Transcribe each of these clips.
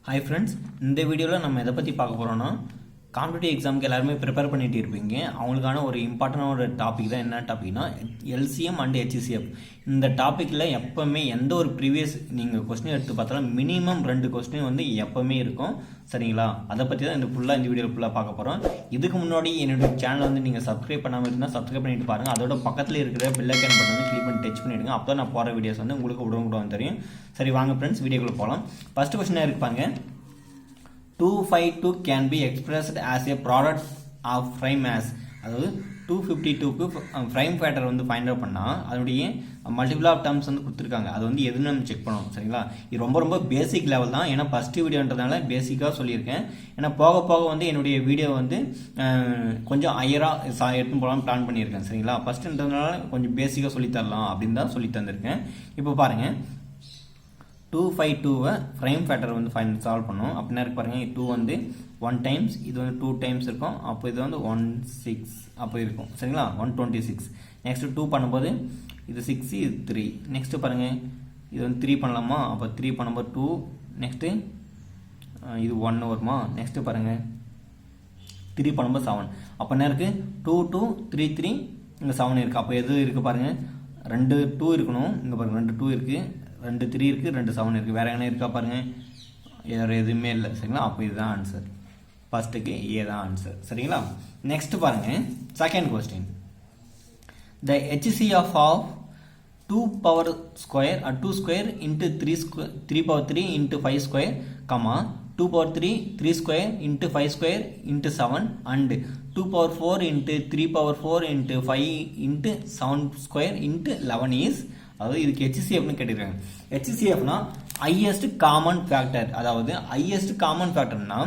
Hi friends, இந்த வீடியோவில் நம்ம எதை பற்றி பார்க்க போகிறோம்னா காம்படிட்டிவ் எக்ஸாமுக்கு எல்லாருமே ப்ரிப்பேர் பண்ணிட்டு இருப்பீங்க. அவங்களுக்கான ஒரு இம்பார்ட்டண்டான ஒரு டாபிக் தான். என்ன டாபிக்னா எல்சிஎம் அண்ட் ஹெச்சிசிஎஃப். இந்த டாப்பிக்கில் எப்போவுமே எந்த ஒரு ப்ரீவியஸ் நீங்கள் கொஸ்டின் எடுத்து பார்த்தாலும் மினிமம் 2 கொஸ்டின் வந்து எப்போவுமே இருக்கும். சரிங்களா? அதை பற்றி தான் இந்த வீடியோ ஃபுல்லாக பார்க்க போகிறோம். இதுக்கு முன்னாடி என்னோட சேனலை வந்து நீங்கள் சப்ஸ்கிரைப் பண்ணாமல் இருந்தால் சப்ஸ்கிரைப் பண்ணிட்டு பாருங்கள். அதோட பக்கத்தில் இருக்கிற பெல் ஐக்கான் பட்டன் வந்து கிளிக் பண்ணி டச் பண்ணிவிடுங்க. அப்போ தான் நான் போகிற வீடியோஸ் வந்து உங்களுக்கு உடனுக்குடன் தெரியும். சரி வாங்க ஃப்ரெண்ட்ஸ், வீடியோக்குள்ளே போகலாம். ஃபஸ்ட்டு கொஸ்டினாக இருப்பாங்க, 252 can be expressed as a product of frame mass. அதாவது 252க்கு ஃப்ரைம் ஃபேக்டர் வந்து ஃபைண்ட் அவுட் பண்ணால் அதனுடைய மல்டிபிள் ஆஃப் டேர்ம்ஸ் வந்து கொடுத்துருக்காங்க. அது வந்து எதுன்னு நம்ம செக் பண்ணணும். சரிங்களா? இது ரொம்ப பேசிக் லெவல் தான். ஏன்னா ஃபஸ்ட்டு வீடியோன்றதுனால பேசிக்காக சொல்லியிருக்கேன். ஏன்னா போக போக வந்து என்னுடைய வீடியோ வந்து கொஞ்சம் ஹையராக எடுத்துன்னு போகலான்னு பிளான் பண்ணியிருக்கேன். சரிங்களா? ஃபஸ்ட்டுன்றதுனால கொஞ்சம் பேசிக்காக சொல்லித்தரலாம் அப்படின்னு தான் சொல்லி தந்திருக்கேன். இப்போ பாருங்கள், 252 ஃப்ரைம் ஃபேக்டர் வந்து சால்வ் பண்ணோம். அப்படின்னா இருக்கு பாருங்கள், 2 வந்து 1 டைம்ஸ், இது வந்து 2 டைம்ஸ் இருக்கும். அப்போ இது வந்து 16 அப்போ இருக்கும். சரிங்களா? 126. நெக்ஸ்ட்டு 2 பண்ணும்போது இது 6, இது 3. நெக்ஸ்ட்டு பாருங்கள், இது வந்து 3 பண்ணலாமா? அப்போ 3 பண்ணும்போது 2. நெக்ஸ்ட்டு இது 1 வருமா? நெக்ஸ்ட்டு பாருங்கள், 3 பண்ணும்போது 7. அப்போ என்ன இருக்குது? 2 2 3 3 இங்கே 7 இருக்குது. அப்போ எது இருக்குது பாருங்கள், 2 2 இருக்கணும். இங்கே பாருங்கள், 2 2 இருக்குது, 2 3 இருக்குது, 2 7 இருக்குது. வேறு என்ன இருக்கா பாருங்கள், வேறு எதுவுமே இல்லை. சரிங்களா? அப்போ இதுதான் ஆன்சர். ஃபஸ்ட்டுக்கு ஏ தான் ஆன்சர். சரிங்களா? நெக்ஸ்ட் பாருங்கள், second question. The HCF of 2 power square 2 square into 3 power 3 into 5 square, 2 power 3 square into 5 square into 7 and 2 power 4 into 3 power 4 into 5 into 7 square into 11 is. அதாவது இதுக்கு HCFனு கேட்டிருக்காங்க. HCFனா ஹையஸ்ட் காமன் ஃபேக்டர். அதாவது highest common ஃபேக்டர்னா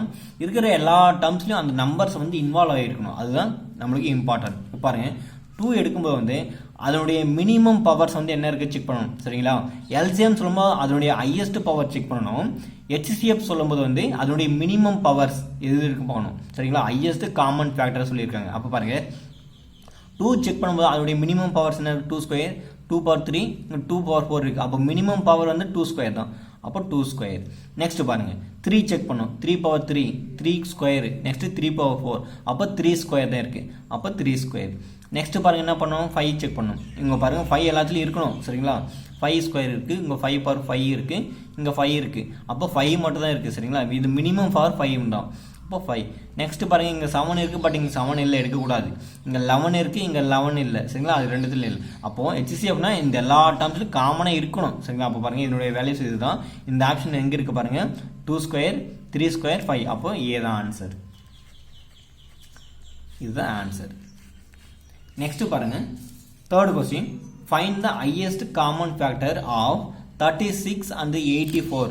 இருக்கிற எல்லா டேர்ம்ஸ்லையும் அந்த நம்பர்ஸ் வந்து இன்வால்வ் ஆகிருக்கணும். அதுதான் நம்மளுக்கு இம்பார்ட்டன்ட். பாருங்க, 2 எடுக்கும்போது வந்து அதனுடைய மினிமம் பவர்ஸ் வந்து என்ன இருக்குது செக் பண்ணணும். சரிங்களா? LCM சொல்லும்போது அதனுடைய ஹையஸ்ட் பவர் செக் பண்ணணும். HCF சொல்லும்போது வந்து அதனுடைய மினிமம் பவர்ஸ் எது இருக்கு பார்க்கணும். சரிங்களா? ஹையஸ்ட் காமன் ஃபேக்டர் சொல்லியிருக்காங்க. அப்போ பாருங்க, 2 செக் பண்ணும்போது அதனுடைய மினிமம் பவர்ஸ் என்ன? 2 ஸ்கொயர், 2 பவர் 3, 2 பவர் 4 இருக்குது. அப்போ மினிமம் பவர் வந்து 2 ஸ்கொயர் தான். அப்போ 2 ஸ்கொயர். நெக்ஸ்ட் பாருங்கள், 3 செக் பண்ணோம். 3 பவர் 3 ஸ்கொயர். நெக்ஸ்ட்டு 3 பவர் 4, அப்போ 3 ஸ்கொயர் தான் இருக்குது. அப்போ 3 ஸ்கொயர். நெக்ஸ்ட் பாருங்கள், என்ன பண்ணோம்? 5 செக் பண்ணோம். இங்கே பாருங்கள், 5 எல்லாத்துலேயும் இருக்கணும். சரிங்களா? 5 ஸ்கொயர் இருக்குது, இங்கே 5 பவர் 5 இருக்குது, இங்கே 5 இருக்குது. அப்போ 5 மட்டும் தான் இருக்குது. சரிங்களா? இது மினிமம் பவர் 5 தான். இப்போ 5. நெக்ஸ்ட் பாருங்கள், இங்கே 7 இருக்குது, பட் இங்கே 7 இல்லை, எடுக்கக்கூடாது. இங்கே 11 இருக்குது, இங்கே 11 இல்லை. சரிங்களா? அது ரெண்டுத்துல இல்லை. அப்போது HCFனா இந்த எல்லா டேர்ம்ஸ்லையும் காமனாக இருக்கணும். சரிங்களா? அப்போ பாருங்கள், இதனுடைய வேல்யூஸ் இது தான். இந்த ஆப்ஷன் எங்கே இருக்குது பாருங்கள், 2 ஸ்கொயர், 3 ஸ்கொயர், 5. அப்போ ஏ தான் ஆன்சர். இதுதான் ஆன்சர். நெக்ஸ்ட் பாருங்கள், third question. Find the highest common factor of 36 and 84.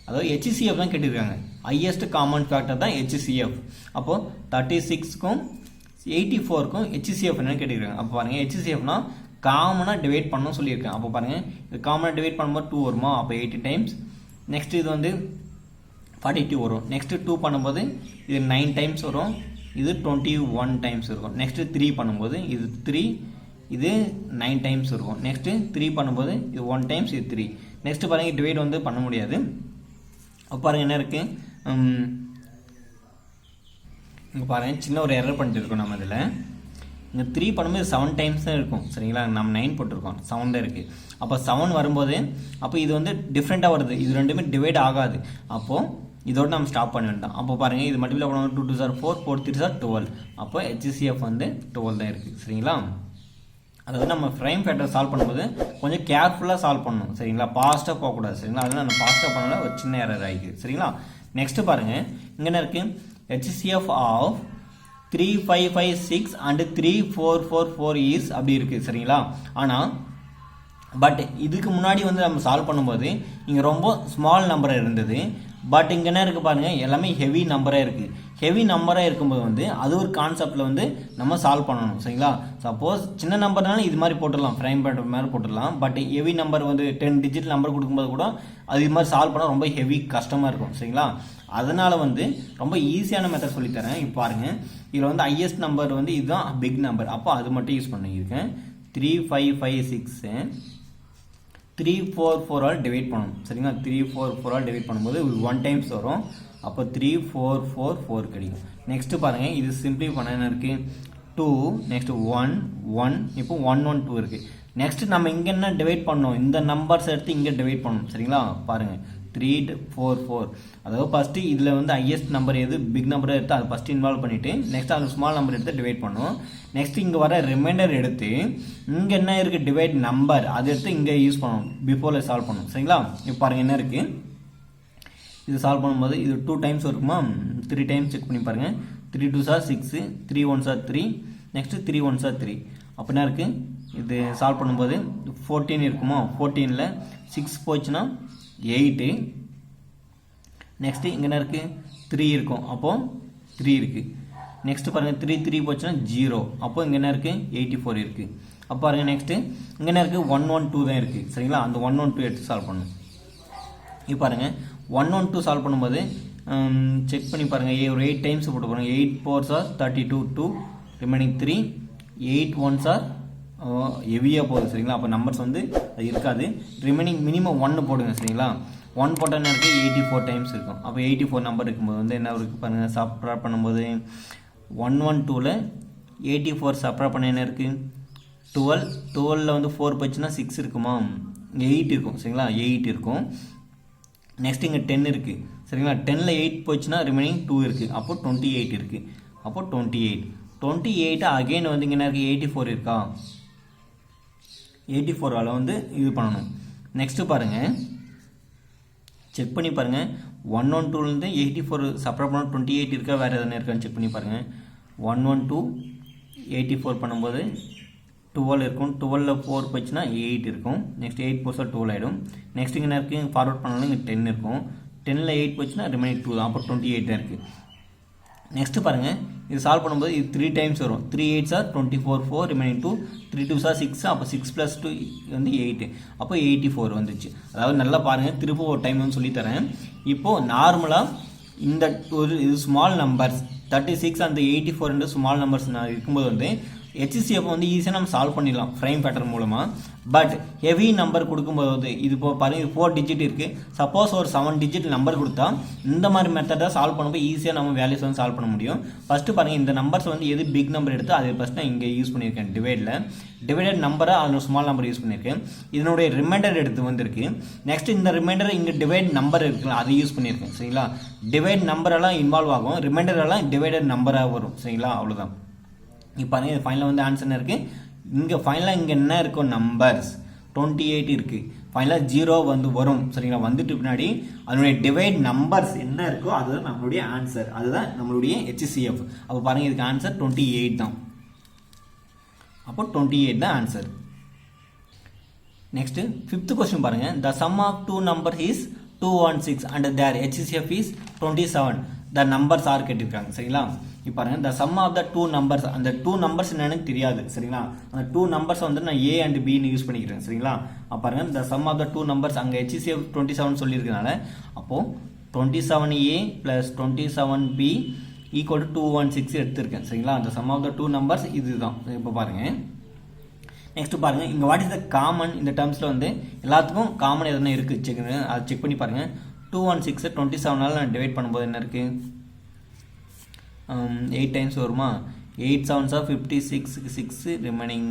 அதாவது HCF தான் கேட்டிருக்காங்க. ஹையஸ்ட் காமன் ஃபேக்டர் தான் HCF. அப்போது 36க்கும் 84க்கும் HCF என்னன்னு கேட்டிருக்காங்க. அப்போ பாருங்கள், HCFனா காமனாக டிவைட் பண்ணணும் சொல்லியிருக்கேன். அப்போ பாருங்கள், இது காமனாக டிவைட் பண்ணும்போது 2 வருமா? அப்போ 80 டைம்ஸ். நெக்ஸ்ட் இது வந்து 42 வரும். நெக்ஸ்ட்டு 2 பண்ணும்போது இது 9 டைம்ஸ் வரும். இது 21 டைம்ஸ் இருக்கும். நெக்ஸ்ட்டு 3 பண்ணும்போது இது 3, இது 9 டைம்ஸ் இருக்கும். நெக்ஸ்ட்டு 3 பண்ணும்போது இது 1 டைம்ஸ், இது 3. நெக்ஸ்ட்டு பாருங்கள், டிவைட் வந்து பண்ண முடியாது. அப்போ பாருங்கள், என்ன இருக்குது? இங்கே பாருங்கள், சின்ன ஒரு எரர் பண்ணிட்டு இருக்கோம் நம்ம இதில். இங்கே 3 பண்ணும்போது 7 டைம்ஸ் தான் இருக்கும். சரிங்களா? நம்ம 9 போட்டிருக்கோம், 7 தான் இருக்குது. அப்போ 7 வரும்போது அப்போ இது வந்து டிஃப்ரெண்ட்டாக வருது. இது ரெண்டுமே டிவைட் ஆகாது. அப்போது இதோட நம்ம ஸ்டாப் பண்ண வேண்டாம். அப்போ பாருங்கள், இது மல்டிப்ளை பண்ணுவோம். 2 2 4, 4 3 12. அப்போ HCF வந்து 12 தான் இருக்குது. சரிங்களா? அதாவது நம்ம ஃப்ரைம் ஃபேக்டர் சால்வ் பண்ணும்போது கொஞ்சம் கேர்ஃபுல்லாக சால்வ் பண்ணணும். சரிங்களா? ஃபாஸ்ட்டாக போகக்கூடாது. சரிங்களா? அதனால் நம்ம ஃபாஸ்ட்டாக பண்ணல, ஒரு சின்ன எரர் ஆகிக்குது. சரிங்களா? நெக்ஸ்ட்டு பாருங்கள், இங்கே என்ன இருக்குது? HCF ஆஃப் 3556 and 3444 இஸ் அப்படி இருக்குது. சரிங்களா? ஆனால் பட் இதுக்கு முன்னாடி வந்து நம்ம சால்வ் பண்ணும்போது இங்கே ரொம்ப ஸ்மால் நம்பராக இருந்தது. பட் இங்கே என்ன இருக்குது பாருங்கள், எல்லாமே ஹெவி நம்பராக இருக்குது. ஹெவி நம்பராக இருக்கும்போது வந்து அது ஒரு கான்செப்டில் வந்து நம்ம சால்வ் பண்ணணும். சரிங்களா? சப்போஸ் சின்ன நம்பர்னாலும் இது மாதிரி போட்டுடலாம், ஃப்ரைம் பண்ணுற மாதிரி போட்டுடலாம். பட் ஹெவி நம்பர் வந்து 10 டிஜிட் நம்பர் கொடுக்கும்போது கூட அது இது மாதிரி சால்வ் பண்ணால் ரொம்ப ஹெவி கஷ்டமாக இருக்கும். சரிங்களா? அதனால் வந்து ரொம்ப ஈஸியான மெத்தட் சொல்லித்தரேன். இப்போ பாருங்கள், இதில் வந்து ஹையஸ்ட் நம்பர் வந்து இதுதான் பிக் நம்பர். அப்போ அது மட்டும் யூஸ் பண்ணியிருக்கேன். 3556 344 ஆல் டிவைட் பண்ணணும் சரிங்களா. 344 ஆல் டிவைட் பண்ணும்போது 1 டைம்ஸ் வரும். அப்போ 3444 கிடைக்கும். நெக்ஸ்ட்டு பாருங்கள், இது சிம்பிளி பண்ண என்ன இருக்குது 2 நெக்ஸ்ட் 1 1 இப்போ 112 இருக்குது. நெக்ஸ்ட் நம்ம இங்கே என்ன டிவைட் பண்ணோம், இந்த நம்பர்ஸ் எடுத்து இங்கே டிவைட் பண்ணணும் சரிங்களா. பாருங்கள் 344, அதாவது ஃபஸ்ட்டு இதில் வந்து ஹையஸ்ட் நம்பர் எது பிக் நம்பரை எடுத்து அதை ஃபஸ்ட்டு இன்வால்வ் பண்ணிவிட்டு நெக்ஸ்ட் அது ஸ்மால் நம்பர் எடுத்து டிவைட் பண்ணும். நெக்ஸ்ட் இங்கே வர ரிமைண்டர் எடுத்து இங்கே என்ன இருக்குது டிவைட் நம்பர் அதை எடுத்து இங்கே யூஸ் பண்ணணும், பிஃபோரில் சால்வ் பண்ணணும் சரிங்களா. இப்போ பாருங்கள் என்ன இருக்குது, இது சால்வ் பண்ணும்போது இது 2 டைம்ஸ் இருக்குமா, 3 டைம்ஸ் செக் பண்ணி பாருங்கள். 3 2s are 6, 3 1s are 3, next 3 1s are 3. அப்போ என்ன இருக்குது, இது சால்வ் பண்ணும்போது 14 இருக்குமா, 14ல் 6 போச்சுன்னா 8. நெக்ஸ்ட்டு இங்கே என்ன இருக்குது 3 இருக்கும், அப்போது 3 இருக்குது. நெக்ஸ்ட்டு பாருங்கள் 3 3 போச்சுன்னா 0, அப்போது இங்கே என்ன இருக்குது 84 இருக்குது. அப்போ பாருங்கள் நெக்ஸ்ட்டு இங்கே என்ன இருக்குது 112 தான் இருக்குது சரிங்களா. அந்த 112 எடுத்து சால்வ் பண்ணணும். இப்போ பாருங்கள் 112 சால்வ் பண்ணும்போது செக் பண்ணி பாருங்கள், ஒரு 8 டைம்ஸ் போட்டு பாருங்கள். 8 4s are 32, 2 remaining 3, 8 1s are ஹெவியாக போகுது சரிங்களா. அப்போ நம்பர்ஸ் வந்து அது இருக்காது, ரிமைனிங் மினிமம் 1 போடுங்க சரிங்களா. 1 போட்டால் என்ன இருக்குது 84 டைம்ஸ் இருக்கும். அப்போ 84 நம்பர் இருக்கும்போது வந்து என்ன இருக்குது பாருங்கள், சப்ட்ராக்ட் பண்ணும்போது 112ல் 84 சப்ட்ராக்ட் பண்ண என்ன இருக்குது 12, 12ல் வந்து 4 போச்சுன்னா 6 இருக்குமா, 8 இருக்கும் சரிங்களா, 8 இருக்கும். நெக்ஸ்ட் இங்கே 10 இருக்குது சரிங்களா. 10ல் 8 போச்சுன்னா ரிமைனிங் 2 இருக்குது, அப்போது 28 இருக்குது. அப்போது 28 அகெயின் வந்து இங்கே என்ன இருக்குது 84 இருக்கா, 84ஆல் வந்து இது பண்ணணும். நெக்ஸ்ட்டு பாருங்கள் செக் பண்ணி பாருங்கள், 112லேருந்து 84 சப்ராக்ட் பண்ண 28 இருக்கா வேறு எதுனா இருக்கான்னு செக் பண்ணி பாருங்கள். 112 84 பண்ணும்போது 12 இருக்கும், 12ல் 4 போச்சுன்னா 8 இருக்கும். நெக்ஸ்ட் 8 போச்சுன்னா 12 ஆகிடும். நெக்ஸ்ட் இங்கே என்ன இருக்குது ஃபார்வர்ட் பண்ணாலும் இங்கே 10 இருக்கும், 10ல் 8 போச்சுன்னா ரிமைனிங் 2 தான், அப்போ 28 தான் இருக்குது. நெக்ஸ்ட்டு பாருங்கள், இது சால்வ் பண்ணும்போது இது 3 டைம்ஸ் வரும். 3 8s are 24, 4 remaining 2, 3 2s are 6, அப்போ 6 + 2 வந்து 8, அப்போ 84 வந்துச்சு. அதாவது நல்லா பாருங்கள், திரும்ப ஒரு டைம் வந்து சொல்லித்தரேன். இப்போது நார்மலாக இந்த ஒரு இது ஸ்மால் நம்பர்ஸ் 36 அந்த 84 ஸ்மால் நம்பர்ஸ் இருக்கும்போது வந்து HCF வந்து ஈஸியாக நம்ம சால்வ் பண்ணிடலாம் ஃப்ரைம் பேட்டர்ன் மூலமாக. பட் ஹெவி நம்பர் கொடுக்கும்போது இது இப்போ பாருங்கள் 4 டிஜிட் இருக்குது, சப்போஸ் ஒரு 7 டிஜிட் நம்பர் கொடுத்தா இந்த மாதிரி மெத்தடாக சால்வ் பண்ணும்போது ஈஸியாக நம்ம வேல்யூஸ் வந்து சால்வ் பண்ண முடியும். ஃபஸ்ட்டு பாருங்கள், இந்த நம்பர்ஸ் வந்து எது பிக் நம்பர் எடுத்து அது ஃபஸ்ட்டு நான் இங்கே யூஸ் பண்ணியிருக்கேன் டிவைடட் நம்பரை அதில் ஸ்மால் நம்பர் யூஸ் பண்ணியிருக்கேன். இதனுடைய ரிமைண்டர் எடுத்து வந்திருக்கு. நெக்ஸ்ட் இந்த ரிமைண்டர் இங்கே டிவைட் நம்பர் இருக்குல்ல அதை யூஸ் பண்ணியிருக்கேன் சரிங்களா. டிவைட் நம்பரெல்லாம் இன்வால்வ் ஆகும், ரிமைண்டரெல்லாம் டிவைடட் நம்பராக வரும் சரிங்களா, அவ்வளோதான். இப்போ பாருங்கள் ஃபைனலாக வந்து ஆன்சர் என்ன இருக்குது, இங்கே ஃபைனலாக இங்கே என்ன இருக்கும் நம்பர்ஸ் 28 இருக்குது, ஃபைனலாக 0 வந்து வரும் சரிங்களா. வந்துட்டு பின்னாடி அதனுடைய டிவைட் நம்பர்ஸ் என்ன இருக்கோ அதுதான் நம்மளுடைய ஆன்சர், அதுதான் நம்மளுடைய HCF. அப்போ பாருங்கள் இதுக்கு ஆன்சர் 28 தான், அப்போ 28 தான் ஆன்சர். நெக்ஸ்ட்டு 5th கொஸ்டின் பாருங்கள், the sum of 2 number is 216 and their HCF is 27, the numbers are கேட்டிருக்காங்க சரிங்களா. இப்போ பாருங்கள், the sum of the 2 numbers, அந்த 2 நம்பர்ஸ் என்னன்னு தெரியாது சரிங்களா. அந்த 2 நம்பர்ஸ் வந்து நான் A அண்ட் Bன்னு யூஸ் பண்ணிக்கிறேன் சரிங்களா. அப்போ பாருங்கள், the sum of the 2 numbers அங்கே HCF 27 சொல்லியிருக்கனால அப்போது 27A + 27B = 216 எடுத்திருக்கேன் சரிங்களா. அந்த சம் ஆஃப் த 2 நம்பர்ஸ் இதுதான். இப்போ பாருங்கள் நெக்ஸ்ட் பாருங்கள், இங்கே வாட் இஸ் த காமன், இந்த டேர்ம்ஸில் வந்து எல்லாத்துக்கும் காமன் எதுனா இருக்குது அதை செக் பண்ணி பாருங்கள். 216 27ஆல் நான் டிவைட் பண்ணும்போது என்ன இருக்குது 8 டைம்ஸ் வருமா, 8 7s are 56, 6 remaining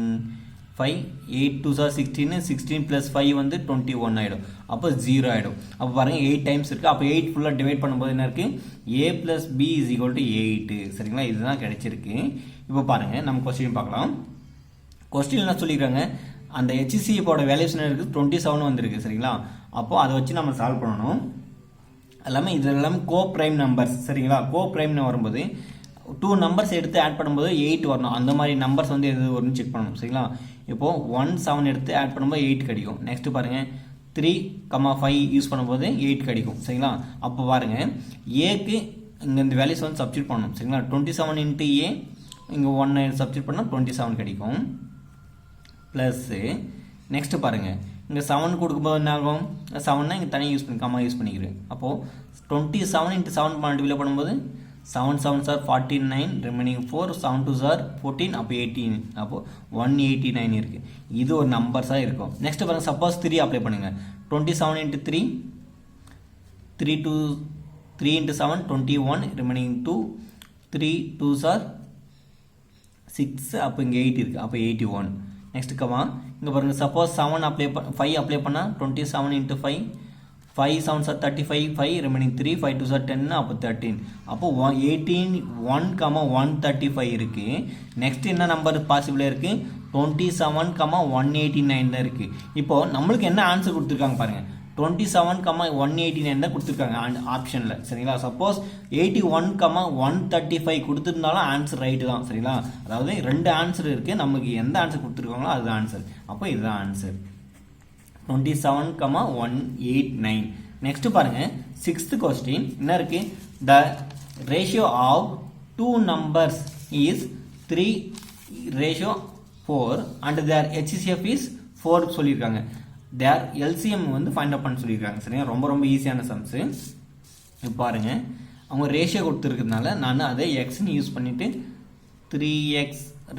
5, 8 2s are 16, 16 + 5 வந்து 21 ஆகிடும், அப்போ 0 ஆகிடும். அப்போ பாருங்கள் 8 டைம்ஸ் இருக்குது, அப்போ 8 ஃபுல்லாக டிவைட் பண்ணும்போது என்ன இருக்குது A + B = 8 சரிங்களா. இதுதான் கிடைச்சிருக்கு. இப்போ பாருங்கள் நம்ம கொஸ்டின் பார்க்கலாம். கொஸ்டின் என்ன சொல்லியிருக்காங்க, அந்த HCFோட வேல்யூஸ் என்ன இருக்குது 27 வந்திருக்கு சரிங்களா. அப்போது அதை வச்சு நம்ம சால்வ் பண்ணணும். எல்லாமே இது எல்லாமே கோ ப்ரைம் நம்பர்ஸ் சரிங்களா. கோ ப்ரைம்னு வரும்போது 2 நம்பர்ஸ் எடுத்து ஆட் பண்ணும்போது 8 வரணும், அந்த மாதிரி நம்பர்ஸ் வந்து எது வரும்னு செக் பண்ணணும் சரிங்களா. இப்போது 1 7 எடுத்து ஆட் பண்ணும்போது 8 கிடைக்கும். நெக்ஸ்ட் பாருங்கள் 3, 5 யூஸ் பண்ணும்போது 8 கிடைக்கும் சரிங்களா. அப்போ பாருங்கள் ஏக்கு இங்கே இந்த வேல்யூஸ் வந்து சப்ஸ்டியூட் பண்ணணும் சரிங்களா. 27 × A இங்கே 1 சப்ஸ்டியூட் பண்ணால் 27 கிடைக்கும். ப்ளஸ்ஸு நெக்ஸ்ட்டு பாருங்கள் இங்கே 7 கொடுக்கும்போது என்ன ஆகும், 7னா இங்கே தனியாக யூஸ் பண்ணி யூஸ் பண்ணிக்கிறேன். அப்போது 27 × 7 மல்டிப்ளை பண்ணும்போது 7 7s are 49, remaining 4, 7 2s are 14, அப்போ 18, அப்போ 189 இருக்கு. இது ஒரு நம்பர்ஸா இருக்கும். நெக்ஸ்ட் பாருங்க, சப்போஸ் 3 அப்ளை பண்ணுங்க. 27 into 3, 3 into 7, 21, remaining 2, 3 2s are 6, அப்போ இங்கே 8 இருக்கு, அப்போ 81. நெக்ஸ்ட் கமா இங்கே பாருங்க, சப்போஸ் 7 அப்ளை 5 அப்ளை பண்ணால் 27 into 5, 5 7s are 35, 5 remaining 3, 5 2s are 10, அப்போ 13, அப்போ 18 1, 135 இருக்கு. நெக்ஸ்ட் என்ன நம்பர் பாசிபிளாக இருக்கு? 27, 189 தான் இருக்கு. இப்போ நம்மளுக்கு என்ன ஆன்சர் கொடுத்துருக்காங்க பாருங்க, 27, 189 தான் கொடுத்துருக்காங்க ஆப்ஷனில், சரிங்களா. சப்போஸ் 81, 135 கொடுத்துருந்தாலும் ஆன்சர் ரைட்டு தான், சரிங்களா. அதாவது ரெண்டு ஆன்சர் இருக்குது, நமக்கு எந்த ஆன்சர் கொடுத்துருக்காங்களோ அதுதான் ஆன்சர். அப்போ இதுதான் ஆன்சர் 27, 189. நெக்ஸ்ட் பாருங்க, 6th கொஸ்டின் என்ன இருக்கு? The ratio of two numbers is 3:4 and their HCF is 4 சொல்லியிருக்காங்க. their LCM வந்து ஃபைண்ட் அவுட் பண்ண சொல்லியிருக்காங்க, சரிங்களா. ரொம்ப ரொம்ப ஈஸியான சம்ஸு. இப்போ பாருங்க, அவங்க ரேஷியோ கொடுத்துருக்கிறதுனால நான் அதை எக்ஸ்ன்னு யூஸ் பண்ணிவிட்டு 3x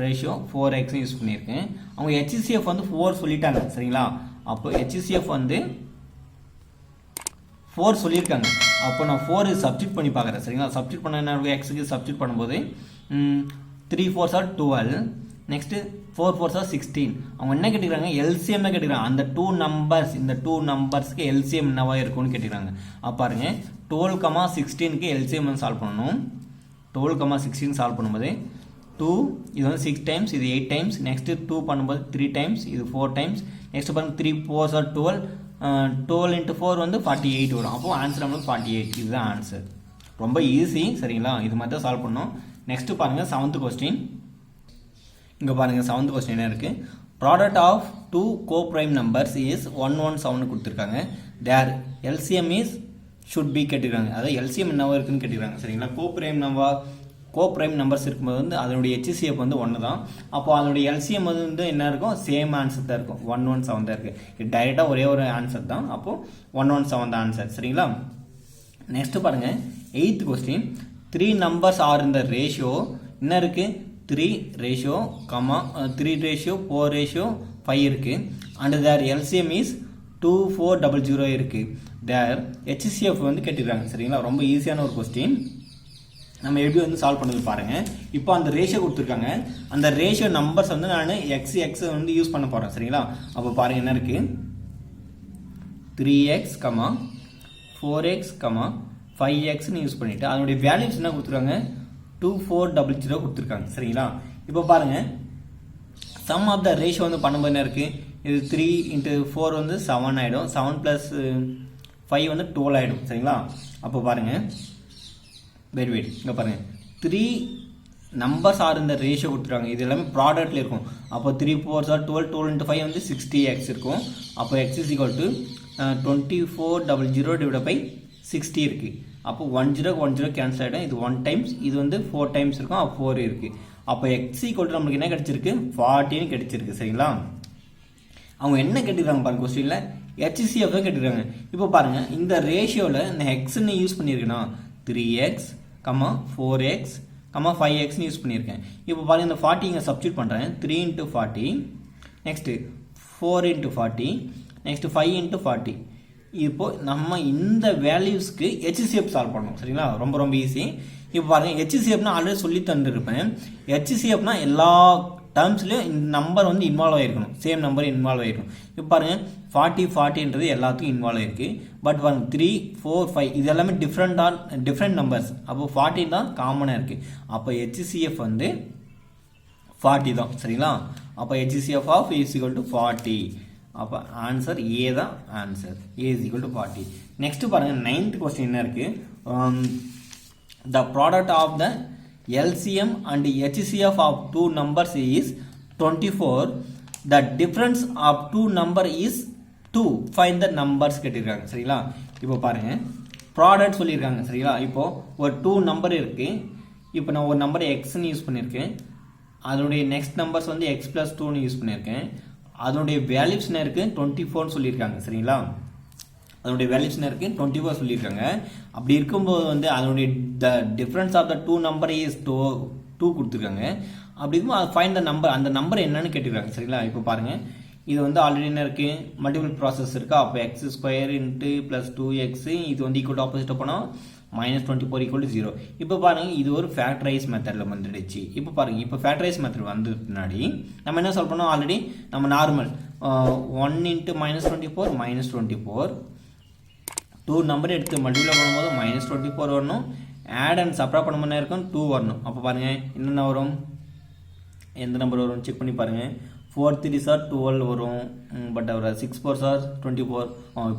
ரேஷியோ 4x யூஸ் பண்ணியிருக்கேன். அவங்க HCF வந்து 4 சொல்லிட்டாங்க, சரிங்களா. அப்போ HCF வந்து 4 சொல்லியிருக்காங்க. அப்போ நான் 4 சப்ஸ்டிட் பண்ணி பார்க்குறேன், சரிங்களா. சப்ஸ்டிட் பண்ண என்ன எக்ஸுக்கு சப்ஸ்டிட் பண்ணும்போது 3 4s are 12, next 4 4s are 16. அவங்க என்ன கேட்டுக்கிறாங்க? LCM தான் கேட்டுக்கிறாங்க. அந்த இந்த டூ நம்பர்ஸ்க்கு LCM என்னவா இருக்கும்னு கேட்டுக்கிறாங்க. அப்போ பாருங்க, 12, 16க்கு LCM சால்வ் பண்ணணும். 12, 16 சால்வ் பண்ணும்போது 2 இது வந்து 6 டைம்ஸ், இது 8 டைம்ஸ். நெக்ஸ்ட்டு 2 பண்ணும்போது 3 டைம்ஸ், இது 4 டைம்ஸ். நெக்ஸ்ட் பாருங்க, 3 4s are 12, 12 into 4 வந்து 48 வரும். அப்போ ஆன்சர் நம்மளுக்கு 48. இதுதான் ஆன்சர். ரொம்ப ஈஸி, சரிங்களா. இது மாதிரி தான் சால்வ் பண்ணோம். நெக்ஸ்ட் பாருங்க, 7th கொஸ்டின். இங்கே பாருங்க, 7th கொஸ்டின் என்ன இருக்கு? Product of two coprime numbers is 117 கொடுத்துருக்காங்க. Their LCM is should be கேட்டுக்கிறாங்க. அதாவது LCM என்னவா இருக்குன்னு கேட்டுக்கிறாங்க, சரிங்களா. கோப்ரைம் நம்பர்ஸ் இருக்கும்போது வந்து அதனுடைய HCF வந்து 1 தான். அப்போ அதனுடைய LCM வந்து என்ன இருக்கும்? சேம் ஆன்சர் தான் இருக்கும், 117 தான் இருக்குது. இது டைரெக்டாக ஒரே ஒரு ஆன்சர் தான். அப்போது 117 தான் ஆன்சர், சரிங்களா. நெக்ஸ்ட் பாருங்கள், 8th question. 3 numbers are in the ratio என்ன இருக்குது? 3 ratio, 4 ratio 5 இருக்குது. அண்ட் their LCM is 2400 இருக்குது. their HCF வந்து கேட்டுக்கிறாங்க, சரிங்களா. ரொம்ப ஈஸியான ஒரு கொஸ்டின். நம்ம எப்படி வந்து சால்வ் பண்ணது பாருங்க. இப்போ அந்த ரேஷியோ கொடுத்துருக்காங்க, அந்த ரேஷியோ நம்பர்ஸ் வந்து நான் எக்ஸ் வந்து யூஸ் பண்ண போறேன், சரிங்களா. அப்போ பாருங்க என்ன இருக்கு? 3x, 4x, 5x யூஸ் பண்ணிட்டு அதனுடைய வேல்யூஸ் என்ன கொடுத்துருக்காங்க? 2400 கொடுத்துருக்காங்க, சரிங்களா. இப்போ பாருங்க, சம் ஆஃப் த ரேஷியோ வந்து பண்ணும்போது என்ன இருக்கு? இது 3 into 4 வந்து 7 ஆயிடும், 7 plus 5 வந்து 12 ஆயிடும், சரிங்களா. அப்போ பாருங்க, வெயிட் இங்கே பாருங்கள், 3 numbers ஆர் இந்த ரேஷியோ கொடுத்துருக்காங்க. இது எல்லாமே ப்ராடக்ட்டில் இருக்கும். அப்போ 3 4s are 12, 12 into 5 வந்து 60x இருக்கும். அப்போ x is equal to 2400 divided by 60 இருக்குது. அப்போ 10 கேன்சல் ஆகிடும். இது 1 times, இது வந்து 4 times இருக்கும். அப்போ 4 இருக்குது. அப்போ x equal to நம்மளுக்கு என்ன கிடைச்சிருக்கு? 40 கிடைச்சிருக்கு, சரிங்களா. அவங்க என்ன கேட்டுக்கிறாங்க பாருங்க, கொஸ்டினில் HCF தான் கேட்டுக்கிறாங்க. இப்போ பாருங்கள், இந்த ரேஷியோவில் இந்த எக்ஸ்ன்னு யூஸ் பண்ணியிருக்கேன்னா 3x, 4x, 5x யூஸ் பண்ணியிருக்கேன். இப்போ பாருங்க, இந்த 40 இங்கே சப்ஸ்டிட் பண்ணுறேன். 3 into 40, next 4 into 40, next 5 into 40. இப்போ நம்ம இந்த வேல்யூஸ்க்கு HCF சால்வ் பண்ணணும், சரிங்களா. ரொம்ப ரொம்ப ஈஸி. இப்போ பாருங்கள், HCFனா ஆல்ரெடி சொல்லி தந்துருப்பேன். HCFனா எல்லா டேர்ம்ஸ்லையும் இந்த நம்பர் வந்து இன்வால்வ் ஆகிருக்கணும், சேம் நம்பர் இன்வால்வ் ஆகிருக்கணும். இப்போ பாருங்கள், 40 எல்லாத்துக்கும் இன்வால்வ் ஆகிருக்கு. பட் 1 3 4 5 இது எல்லாமே டிஃப்ரெண்ட் நம்பர்ஸ். அப்போ 40 தான் காமனாக இருக்குது. அப்போ HCF வந்து 40 தான், சரிங்களா. அப்போ HCF of is equal to 40. அப்போ ஆன்சர் ஏ தான் answer. A is equal to 40. Next பாருங்கள், 9th கொஸ்டின் என்ன இருக்குது? The product of the LCM and HCF of two numbers is 24. The difference of two number is 2. Find the numbers கேட்டிருக்காங்க, சரிங்களா. இப்போ பாருங்க, product சொல்லியிருக்காங்க, சரிங்களா. இப்போ ஒரு 2 நம்பர் இருக்கு. இப்போ நான் ஒரு நம்பர் எக்ஸ்ன்னு யூஸ் பண்ணியிருக்கேன். அதனுடைய நெக்ஸ்ட் நம்பர்ஸ் வந்து x plus 2ன்னு யூஸ் பண்ணியிருக்கேன். அதனுடைய வேல்யூஸ் என்ன இருக்குது? 24ன்னு சொல்லியிருக்காங்க, சரிங்களா. அதனுடைய வேல்யூஸ் என்ன இருக்குது 24 சொல்லியிருக்காங்க. அப்படி இருக்கும்போது வந்து அதனுடைய difference of the two number is 2 கொடுத்துருக்காங்க. அப்படி இருக்கும்போது அது ஃபைண்ட் த நம்பர், அந்த நம்பர் என்னன்னு கேட்டுருக்காங்க. சரிங்களா, இப்போ பாருங்கள், இது வந்து ஆல்ரெடி என்ன இருக்குது, மல்டிபிள் ப்ராசஸ் இருக்கா. அப்போ x² இன்ட்டு ப்ளஸ் 2x இது வந்து ஈக்குவல் டு ஆப்போசிட் போனால் -24 ஈக்குவல் டு 0. இப்போ பாருங்கள், இது ஒரு ஃபேக்டரைஸ் மெத்தடில் வந்துடுச்சு. இப்போ பாருங்கள், இப்போ ஃபேக்டரைஸ் மெத்தட் வந்து பின்னாடி நம்ம என்ன சொல்ல பண்ணோம், ஆல்ரெடி நம்ம நார்மல் 1 இன்ட்டு -24 -24 2 நம்பர் எடுத்து மல்டிபிள் பண்ணும்போது -24 வரணும். ஆட் அண்ட் சப்ராக்ட் பண்ண மாதிரி இருக்கும் 2 வரணும். அப்போ பாருங்கள் என்னென்ன வரும், எந்த நம்பர் வரும் செக் பண்ணி பாருங்கள். 4 3s are 12 வரும். பட் அவர் 6 4s are 24.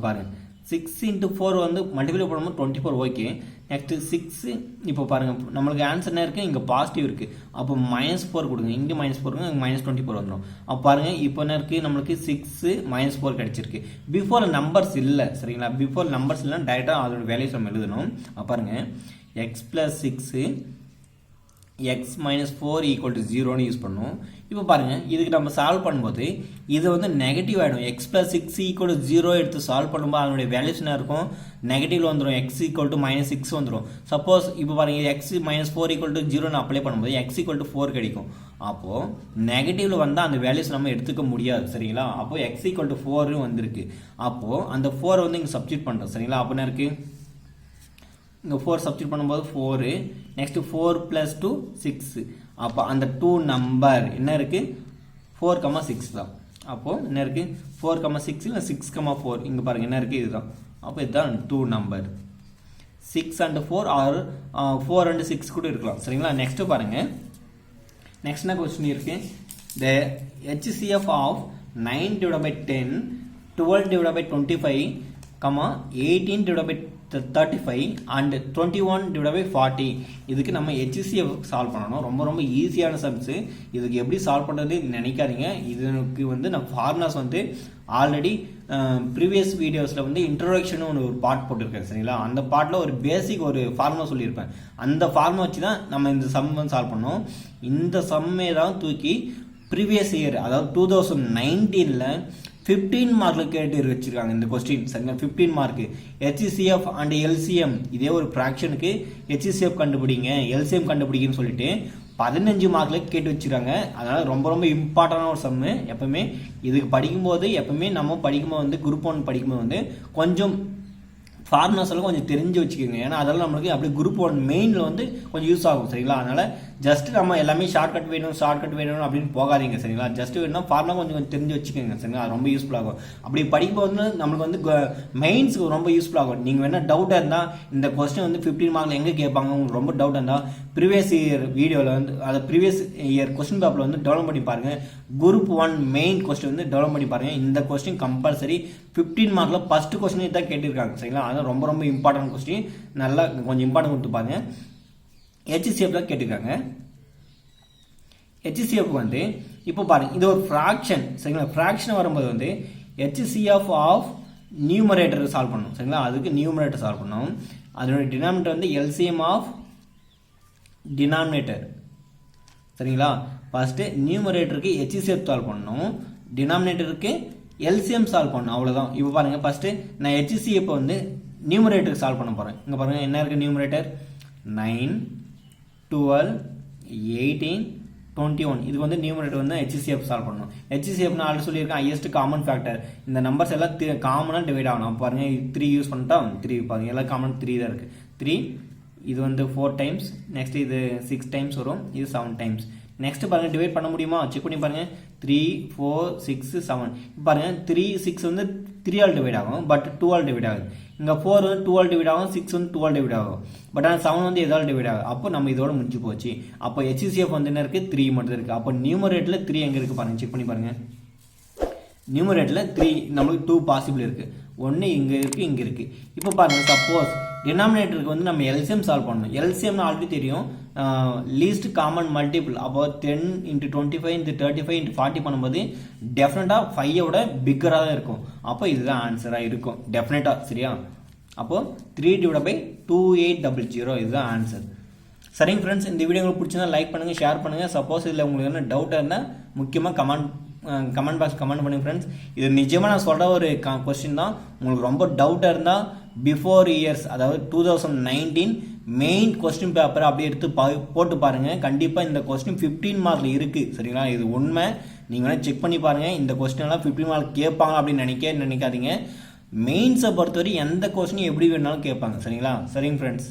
பாருங்கள் 6 இன்ட்டு 4 வந்து மல்டிபிள் பண்ணும்போது 24. Okay, next 6. இப்போ பாருங்கள் நம்மளுக்கு ஆன்சர் என்ன இருக்குது, இங்கே பாசிட்டிவ் இருக்குது. அப்போ -4 கொடுங்க, இங்கே -4 கொடுங்க, -24 வந்துடும். அப்போ பாருங்கள் இப்போ என்ன இருக்குது, நம்மளுக்கு 6 -4 கிடச்சிருக்கு. பிஃபோர் நம்பர்ஸ் இல்லை. சரிங்களா, பிஃபோர் நம்பர்ஸ் இல்லை, டைரெக்டாக அதோட வேல்யூஸ் நம்ம எழுதணும். பாருங்கள் x + 6 x - 4 equal to 0ன்னு use பண்ணும். இப்போ பாருங்கள், இதுக்கு நம்ம சால்வ் பண்ணும்போது இது வந்து நெகட்டிவ் ஆகிடும். x + 6 ஈக்குவல் டு 0 எடுத்து சால்வ் பண்ணும்போது அதனுடைய வேல்யூஸ் என்ன இருக்கும், நெகட்டிவில் வந்துடும். x ஈக்குவல் டு -6 வந்துடும். சப்போஸ் இப்போ பாருங்கள் x - 4 ஈக்குவல் டு 0ன்னு அப்ளை பண்ணும்போது x ஈக்குவல் டு 4 கிடைக்கும். அப்போது நெகட்டிவில் வந்தால் அந்த வேல்யூஸ் நம்ம எடுத்துக்க முடியாது. சரிங்களா, அப்போது x ஈக்குவல் டு 4 வந்திருக்கு. அப்போது அந்த 4 வந்து இங்கே சப்ஸ்டிட் பண்ணுறோம். சரிங்களா, அப்போ என்ன இருக்குது, இங்கே 4 சப்ஸ்டிட் பண்ணும்போது 4, நெக்ஸ்ட்டு 4 + 2 6. அப்போ அந்த 2 நம்பர் என்ன இருக்குது, 4, 6 தான். அப்போது என்ன இருக்குது, 4, 6 இல்லை 6, 4. இங்கே பாருங்கள் என்ன இருக்குது, இதுதான். அப்போ இதுதான் 2 நம்பர். 6 and 4 ஆர் 4 and 6 கூட இருக்கலாம். சரிங்களா, நெக்ஸ்ட்டு பாருங்கள், நெக்ஸ்ட் என்ன கொஸ்டின் இருக்குது, த HCF ஆஃப் 9/10, 12/25, 18/35 and 21/40. இதுக்கு நம்ம HCF சால்வ் பண்ணணும். ரொம்ப ரொம்ப ஈஸியான சம்ஸு. இதுக்கு எப்படி சால்வ் பண்ணுறது நினைக்காதீங்க. இதுக்கு வந்து நான் ஃபார்முலாஸ் வந்து ஆல்ரெடி ப்ரீவியஸ் வீடியோஸில் வந்து இன்ட்ரோடக்ஷன் ஒரு பார்ட் போட்டிருக்கேன். சரிங்களா, அந்த பார்ட்டில் ஒரு பேசிக் ஒரு ஃபார்முலா சொல்லியிருப்பேன். அந்த ஃபார்முலா வச்சு தான் நம்ம இந்த சம் வந்து சால்வ் பண்ணோம். இந்த சம்மே தான் தூக்கி ப்ரீவியஸ் இயர், அதாவது 2019ல் 15 மார்க்கில் கேட்டு வச்சுருக்காங்க இந்த கொஸ்டின். சரிங்களா, 15 மார்க்கு. HCF அண்ட் LCM, இதே ஒரு ஃப்ராக்ஷனுக்கு HCF கண்டுபிடிங்க, LCM கண்டுபிடிங்கன்னு சொல்லிட்டு 15 மார்க்கில் கேட்டு வச்சுருக்காங்க. அதனால் ரொம்ப ரொம்ப இம்பார்ட்டண்டான ஒரு சம்மு. எப்பவுமே இதுக்கு படிக்கும்போது, எப்பவுமே நம்ம படிக்கும்போது வந்து குரூப் 1 படிக்கும்போது வந்து கொஞ்சம் ஃபார்முலாஸ் எல்லாம் கொஞ்சம் தெரிஞ்சு வச்சுக்கோங்க. ஏன்னா அதெல்லாம் நம்மளுக்கு அப்படி குரூப் 1 மெயினில் வந்து கொஞ்சம் யூஸ் ஆகும். சரிங்களா, அதனால் ஜஸ்ட் நம்ம எல்லாமே ஷார்ட்கட் வேணும் அப்படின்னு போகாதீங்க. சரிங்களா, ஜஸ்ட் வேணும்னா ஃபார்முலா கொஞ்சம் தெரிஞ்சு வச்சுக்கோங்க. சரிங்களா, அது ரொம்ப யூஸ்ஃபுல் ஆகும். அப்படி படிக்கும்போது வந்து நம்மளுக்கு வந்து மெயின்ஸுக்கு ரொம்ப யூஸ்ஃபுல் ஆகும். நீங்கள் வேணால் டவுட்டாக இருந்தால் இந்த கொஸ்டின் வந்து 15 மார்க்கில் எங்கே கேட்பாங்க உங்களுக்கு ரொம்ப டவுட்டாக இருந்தால் ப்ரீவியஸ் இயர் வீடியோவில் வந்து அதை ப்ரீவியஸ் இயர் கொஸ்டின் பேப்பரில் வந்து டெவலப் பண்ணி பாருங்கள். குரூப் 1 மெயின் கொஸ்டின் வந்து டெவலப் பண்ணி பாருங்கள். இந்த கொஸ்டின் கம்பல்சரி 15 மார்க்கில் ஃபஸ்ட்டு கொஸ்டின் தான் கேட்டிருக்காங்க. சரிங்களா, அதான் ரொம்ப ரொம்ப இம்பார்ட்டன்ட் கொஸ்டின். நல்லா கொஞ்சம் இம்பார்ட்டன்ட் கொடுத்து பாருங்க. HCFல கேட்டிருக்காங்க. HCF வந்து இப்போ பாருங்க, இது ஒரு ஃப்ராக்ஷன். சரிங்களா, ஃப்ராக்ஷன் வரும்போது வந்து HCF ஆஃப் நியூமரேட்டர் சால்வ் பண்ணணும். சரிங்களா, அதுக்கு நியூமரேட்டர் சால்வ் பண்ணணும். அதோட டினாமினேட்டர் வந்து LCM ஆஃப் டினாமினேட்டர். சரிங்களா, ஃபர்ஸ்ட் நியூமரேட்டருக்கு HCF சால்வ் பண்ணணும், டினாமினேட்டருக்கு LCM சால்வ் பண்ணணும். அவ்வளோதான். இப்போ பாருங்க, ஃபர்ஸ்ட் நான் HCF வந்து நியூமரேட்டருக்கு சால்வ் பண்ண போகிறேன். இங்கே பாருங்க என்ன இருக்குது, நியூமரேட்டர் 9 12 18 21. இது வந்து நியூமரேட்டர் வந்து HCF சால்வ் பண்ணணும். HCF நான் ஆல்ரெடி சொல்லியிருக்கேன், ஹையஸ்ட் காமன் ஃபேக்டர். இந்த நம்பர்ஸ் எல்லாம் காமனாக டிவைட் ஆகணும். பாருங்க 3 யூஸ் பண்ணிட்டா 3 பாருங்க, எல்லாம் காமன் 3 தான் இருக்குது. 3 இது வந்து 4 டைம்ஸ், நெக்ஸ்ட் இது 6 டைம்ஸ் வரும், இது 7 டைம்ஸ். நெக்ஸ்ட் பாருங்க டிவைட் பண்ண முடியுமா செக் பண்ணி பாருங்க. 3 4 6 7. பாருங்க 3 6 வந்து 3 ஆல் டிவைட் ஆகும், பட் 2 ஆல் டிவைட் ஆகுது. இங்கே 4 வந்து 2 ஆல் டிவைட் ஆகும், 6 வந்து 2 ஆல் டிவைட் ஆகும், பட் ஆனால் 7 வந்து எதால் டிவைட் ஆகும். அப்போ நம்ம இதோட முடிஞ்சு போச்சு. அப்போ HCF வந்து என்ன இருக்குது, 3 மட்டும் இருக்குது. அப்போ நியூமரேட்டில் 3 எங்கே இருக்குது பாருங்க, செக் பண்ணி பாருங்க. நியூமரேட்டில் 3 நம்மளுக்கு 2 பாசிபிள் இருக்குது. ஒன்று இங்கே இருக்குது, இங்கே இருக்குது. இப்போ பாருங்கள், சப்போஸ் டினாமினேட்டருக்கு வந்து நம்ம LCM சால்வ் பண்ணணும். LCM ஆல்ரெடி தெரியும், லீஸ்ட் காமன் மல்டிபிள். அப்போ 10 × 25 × 35 × 40 பண்ணும்போது டெஃபினட்டாக 5 பிக்கராக தான் இருக்கும். அப்போ இதுதான் ஆன்சராக இருக்கும் டெஃபினட்டாக. சரியா, அப்போது 3/2800 இதுதான் ஆன்சர். சரிங்க ஃப்ரெண்ட்ஸ், இந்த வீடியோ உங்களுக்கு பிடிச்சிருந்தா லைக் பண்ணுங்கள், ஷேர் பண்ணுங்கள். சப்போஸ் இதில் உங்களுக்கு என்ன டவுட்டாக இருந்தால் முக்கியமாக கமெண்ட் கமெண்ட் பாக்ஸ் கமெண்ட் பண்ணுங்க ஃப்ரெண்ட்ஸ். இது நிஜமாக நான் சொல்கிற ஒரு கொஸ்டின் தான். உங்களுக்கு ரொம்ப டவுட்டாக இருந்தால் பிஃபோர் இயர்ஸ், அதாவது 2019 மெயின் கொஸ்டின் பேப்பரை அப்படியே எடுத்து போட்டு பாருங்கள். கண்டிப்பாக இந்த கொஸ்டின் 15 மார்க்கில் இருக்குது. சரிங்களா, இது உண்மை. நீங்கள் வேணால் செக் பண்ணி பாருங்கள். இந்த கொஸ்டின்லாம் 15 மார்க் கேட்பாங்க அப்படின்னு நினைக்காதீங்க. மெயின்ஸை பொறுத்தவரை எந்த கொஸ்டினும் எப்படி வேணாலும் கேட்பாங்க. சரிங்களா, சரிங்க ஃப்ரெண்ட்ஸ்.